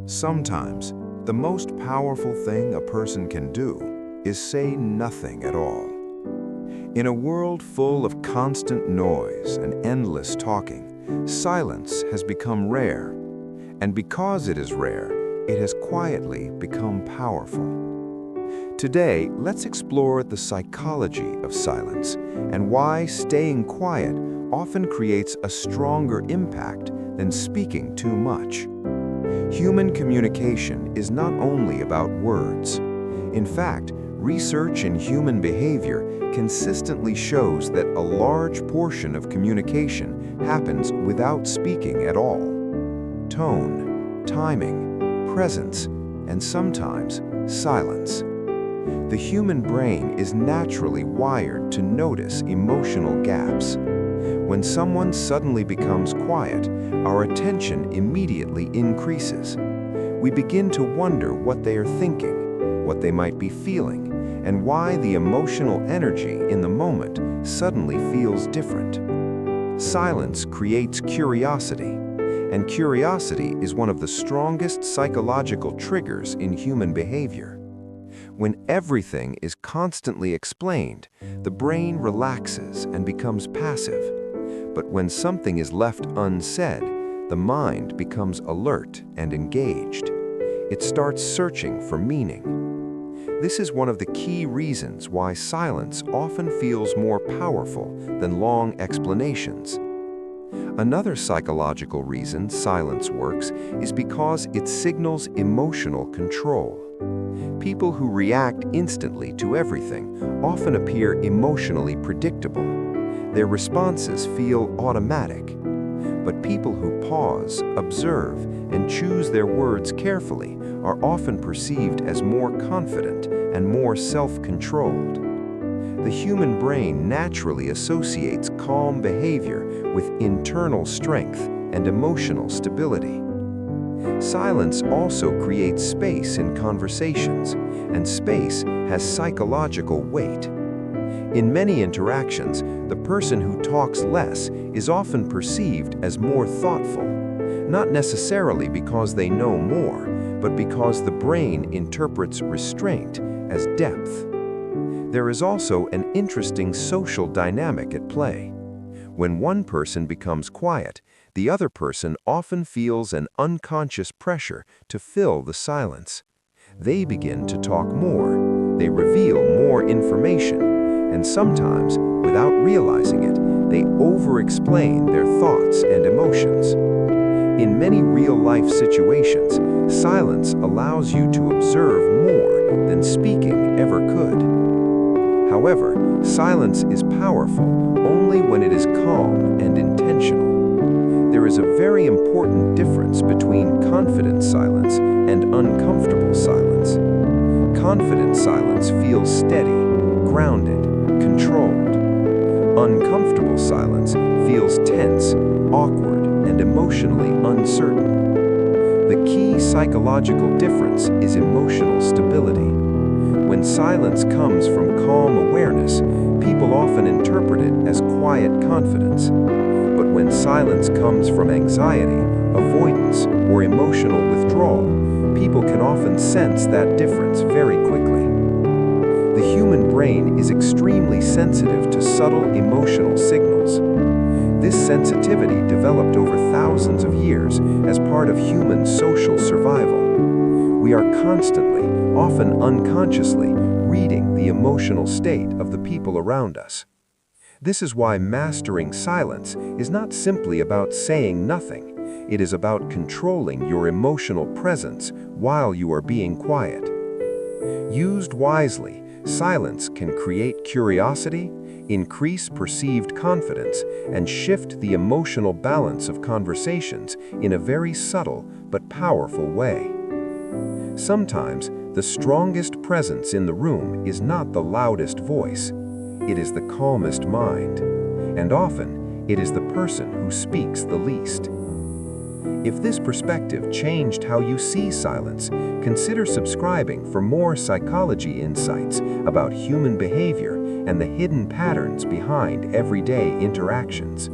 Sometimes, the most powerful thing a person can do is say nothing at all. In a world full of constant noise and endless talking, silence has become rare. And because it is rare, it has quietly become powerful. Today, let's explore the psychology of silence and why staying quiet often creates a stronger impact than speaking too much. Human communication is not only about words. In fact, research in human behavior consistently shows that a large portion of communication happens without speaking at all. Tone, timing, presence, and sometimes silence. The human brain is naturally wired to notice emotional gaps. When someone suddenly becomes quiet, our attention immediately increases. We begin to wonder what they are thinking, what they might be feeling, and why the emotional energy in the moment suddenly feels different. Silence creates curiosity, and curiosity is one of the strongest psychological triggers in human behavior. When everything is constantly explained, the brain relaxes and becomes passive. But when something is left unsaid, the mind becomes alert and engaged. It starts searching for meaning. This is one of the key reasons why silence often feels more powerful than long explanations. Another psychological reason silence works is because it signals emotional control. People who react instantly to everything often appear emotionally predictable. Their responses feel automatic. But people who pause, observe, and choose their words carefully are often perceived as more confident and more self-controlled. The human brain naturally associates calm behavior with internal strength and emotional stability. Silence also creates space in conversations, and space has psychological weight. In many interactions, the person who talks less is often perceived as more thoughtful, not necessarily because they know more, but because the brain interprets restraint as depth. There is also an interesting social dynamic at play. When one person becomes quiet, the other person often feels an unconscious pressure to fill the silence. They begin to talk more, they reveal more information, and sometimes, without realizing it, they over-explain their thoughts and emotions. In many real-life situations, silence allows you to observe more than speaking ever could. However, silence is powerful only when it is calm and intentional. There is a very important difference between confident silence and uncomfortable silence. Confident silence feels steady, grounded, controlled. Uncomfortable silence feels tense, awkward, and emotionally uncertain. The key psychological difference is emotional stability. When silence comes from calm awareness, people often interpret it as quiet confidence. But when silence comes from anxiety, avoidance, or emotional withdrawal, people can often sense that difference very quickly. The human brain is extremely sensitive to subtle emotional signals. This sensitivity developed over thousands of years as part of human social survival. We are constantly, often unconsciously, reading the emotional state of the people around us. This is why mastering silence is not simply about saying nothing. It is about controlling your emotional presence while you are being quiet. Used wisely, silence can create curiosity, increase perceived confidence, and shift the emotional balance of conversations in a very subtle but powerful way. Sometimes, the strongest presence in the room is not the loudest voice. It is the calmest mind. And often, it is the person who speaks the least. If this perspective changed how you see silence, consider subscribing for more psychology insights about human behavior and the hidden patterns behind everyday interactions.